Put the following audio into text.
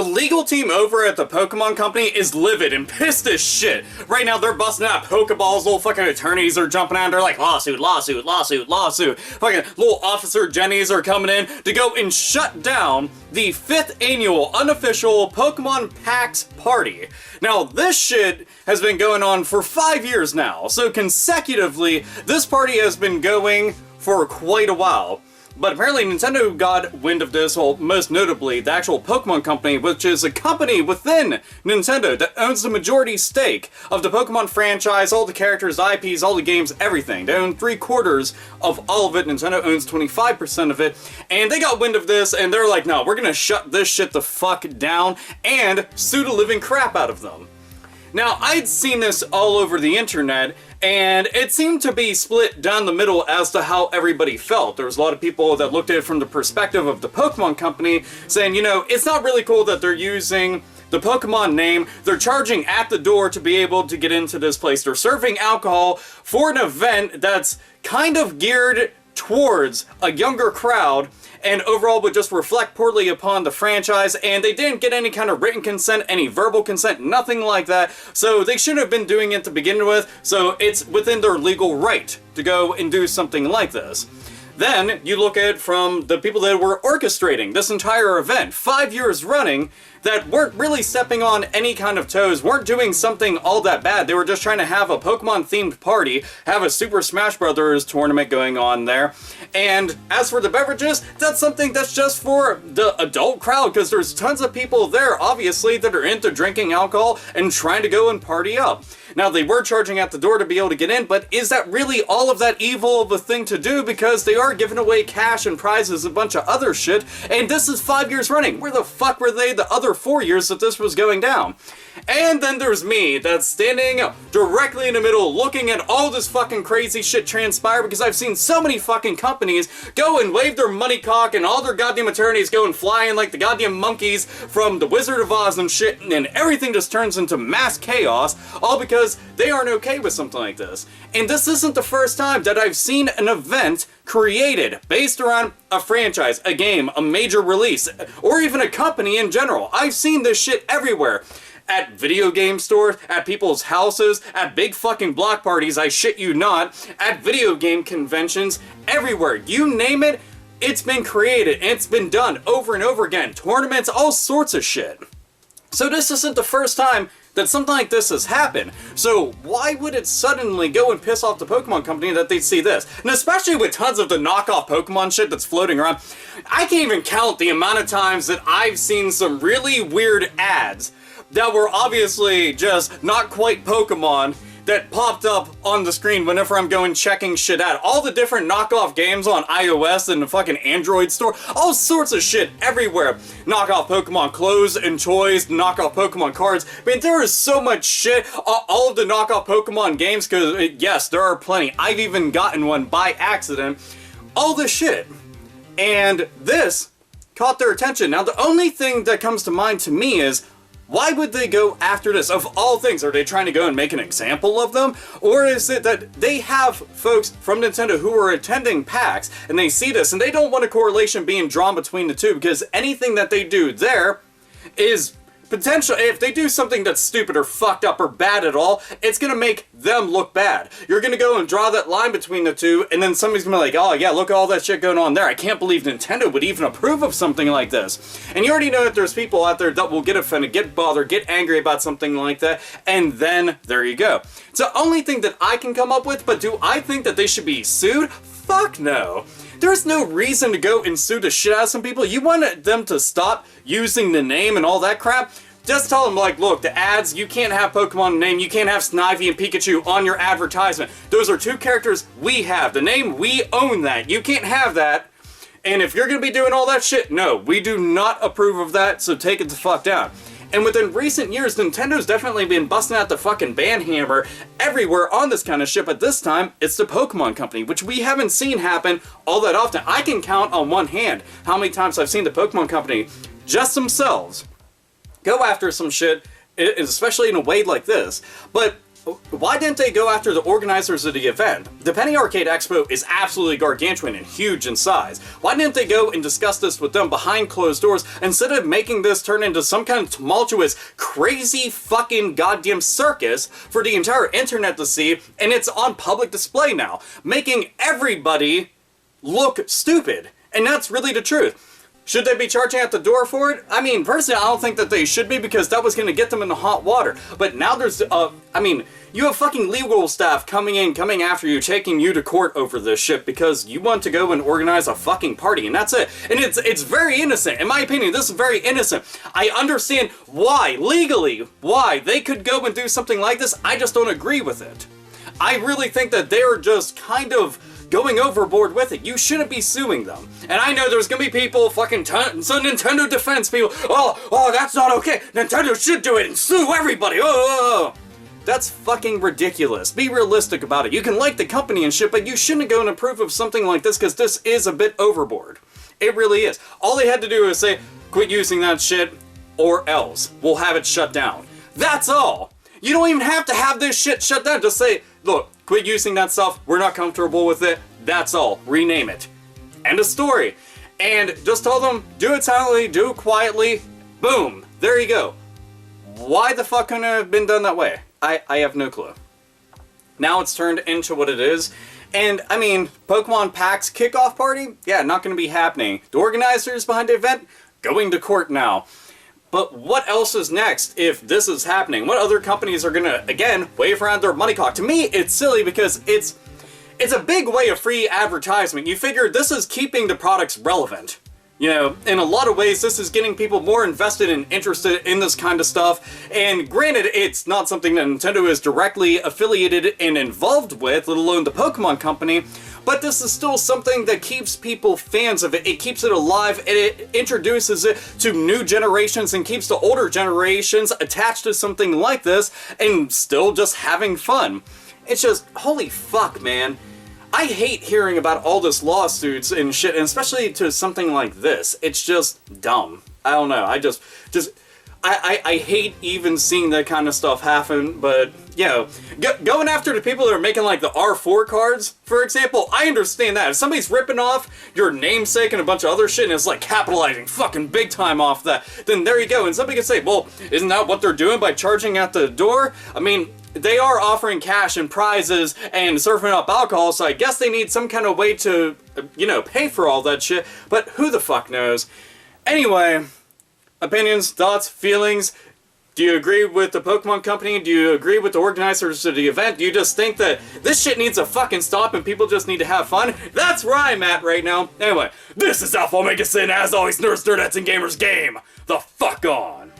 The legal team over at the Pokemon Company is livid and pissed as shit. Right now, they're busting out Pokeballs, little fucking attorneys are jumping out, they're like, lawsuit, lawsuit, lawsuit, lawsuit. Fucking little Officer Jennies are coming in to go and shut down the 5th annual unofficial Pokemon PAX party. Now, this shit has been going on for 5 years now, so consecutively, this party has been going for quite a while. But apparently Nintendo got wind of this, well, most notably, the actual Pokemon Company, which is a company within Nintendo that owns the majority stake of the Pokemon franchise, all the characters, IPs, all the games, everything. They own 3/4 of all of it, Nintendo owns 25% of it, and they got wind of this, and they're like, no, we're gonna shut this shit the fuck down, and sue the living crap out of them. Now, I'd seen this all over the internet, and it seemed to be split down the middle as to how everybody felt. There was a lot of people that looked at it from the perspective of the Pokemon Company, saying, you know, it's not really cool that they're using the Pokemon name, they're charging at the door to be able to get into this place, they're serving alcohol for an event that's kind of geared towards a younger crowd, and overall would just reflect poorly upon the franchise, and they didn't get any kind of written consent, any verbal consent, nothing like that, so they shouldn't have been doing it to begin with, so it's within their legal right to go and do something like this. Then, you look at it from the people that were orchestrating this entire event, 5 years running, that weren't really stepping on any kind of toes, weren't doing something all that bad. They were just trying to have a Pokemon-themed party, have a Super Smash Bros. Tournament going on there. And as for the beverages, that's something that's just for the adult crowd, because there's tons of people there, obviously, that are into drinking alcohol and trying to go and party up. Now, they were charging at the door to be able to get in, but is that really all of that evil of a thing to do? Because they are giving away cash and prizes, a bunch of other shit, and this is 5 years running. Where the fuck were they the other 4 years that this was going down? And then there's me, that's standing directly in the middle looking at all this fucking crazy shit transpire, because I've seen so many fucking companies go and wave their money cock, and all their goddamn attorneys go and flying like the goddamn monkeys from the Wizard of Oz and shit, and everything just turns into mass chaos, all because they aren't okay with something like this. And this isn't the first time that I've seen an event created based around a franchise, a game, a major release, or even a company in general. I've seen this shit everywhere. At video game stores, at people's houses, at big fucking block parties, I shit you not, at video game conventions, everywhere. You name it, it's been created, and it's been done over and over again. Tournaments, all sorts of shit. So this isn't the first time that something like this has happened. So why would it suddenly go and piss off the Pokemon Company that they see this? And especially with tons of the knockoff Pokemon shit that's floating around, I can't even count the amount of times that I've seen some really weird ads that were obviously just not quite Pokemon that popped up on the screen whenever I'm going checking shit out. All the different knockoff games on iOS and the fucking Android store, all sorts of shit everywhere. Knockoff Pokemon clothes and toys, knockoff Pokemon cards. I mean, there is so much shit. All of the knockoff Pokemon games, because yes, there are plenty. I've even gotten one by accident. All this shit. And this caught their attention. Now, the only thing that comes to mind to me is, why would they go after this? Of all things, are they trying to go and make an example of them? Or is it that they have folks from Nintendo who are attending PAX, and they see this, and they don't want a correlation being drawn between the two, because anything that they do there is potential. If they do something that's stupid or fucked up or bad at all, it's gonna make them look bad. You're gonna go and draw that line between the two, and then somebody's gonna be like, oh yeah, look at all that shit going on there. I can't believe Nintendo would even approve of something like this. And you already know that there's people out there that will get offended, get bothered, get angry about something like that, and then there you go. It's the only thing that I can come up with, but do I think that they should be sued? Fuck no. There's no reason to go and sue the shit out of some people. You want them to stop using the name and all that crap? Just tell them, like, look, the ads, you can't have Pokemon name, you can't have Snivy and Pikachu on your advertisement. Those are two characters we have. The name, we own that. You can't have that. And if you're gonna be doing all that shit, no, we do not approve of that, so take it the fuck down. And within recent years, Nintendo's definitely been busting out the fucking ban hammer everywhere on this kind of shit, but this time, it's the Pokemon Company, which we haven't seen happen all that often. I can count on one hand how many times I've seen the Pokemon Company, just themselves, go after some shit, especially in a way like this. But why didn't they go after the organizers of the event? The Penny Arcade Expo is absolutely gargantuan and huge in size. Why didn't they go and discuss this with them behind closed doors instead of making this turn into some kind of tumultuous, crazy fucking goddamn circus for the entire internet to see, and it's on public display now, making everybody look stupid. And that's really the truth. Should they be charging at the door for it? I mean, personally, I don't think that they should be, because that was going to get them in the hot water. But now there's, you have fucking legal staff coming after you, taking you to court over this shit because you want to go and organize a fucking party, and that's it. And it's very innocent. In my opinion, this is very innocent. I understand why, legally, why they could go and do something like this. I just don't agree with it. I really think that they're just kind of going overboard with it. You shouldn't be suing them. And I know there's gonna be people, fucking some Nintendo defense people, oh, that's not okay. Nintendo should do it and sue everybody. Oh. That's fucking ridiculous. Be realistic about it. You can like the company and shit, but you shouldn't go and approve of something like this, because this is a bit overboard. It really is. All they had to do is say, quit using that shit, or else we'll have it shut down. That's all. You don't even have to have this shit shut down. Just say, look, quit using that stuff. We're not comfortable with it. That's all. Rename it. End of story. And just tell them, do it silently, do it quietly. Boom. There you go. Why the fuck couldn't it have been done that way? I have no clue. Now it's turned into what it is. And, I mean, Pokemon Pax Kickoff Party? Yeah, not going to be happening. The organizers behind the event? Going to court now. But what else is next if this is happening? What other companies are gonna, again, wave around their money clock? To me, it's silly because it's a big way of free advertisement. You figure this is keeping the products relevant. You know, in a lot of ways, this is getting people more invested and interested in this kind of stuff. And granted, it's not something that Nintendo is directly affiliated and involved with, let alone the Pokemon Company. But this is still something that keeps people fans of it. It keeps it alive, and it introduces it to new generations and keeps the older generations attached to something like this and still just having fun. It's just, holy fuck, man. I hate hearing about all this lawsuits and shit, and especially to something like this. It's just dumb. I don't know. I hate even seeing that kind of stuff happen, but, you know, going after the people that are making, like, the R4 cards, for example, I understand that. If somebody's ripping off your namesake and a bunch of other shit and is, like, capitalizing fucking big time off that, then there you go. And somebody could say, well, isn't that what they're doing by charging at the door? I mean, they are offering cash and prizes and serving up alcohol, so I guess they need some kind of way to, you know, pay for all that shit, but who the fuck knows? Anyway, opinions, thoughts, feelings. Do you agree with the Pokemon Company? Do you agree with the organizers of the event? Do you just think that this shit needs to fucking stop and people just need to have fun? That's where I'm at right now. Anyway, this is AlphaOmegaSin, as always, nerds, nerdettes, and gamers game the fuck on.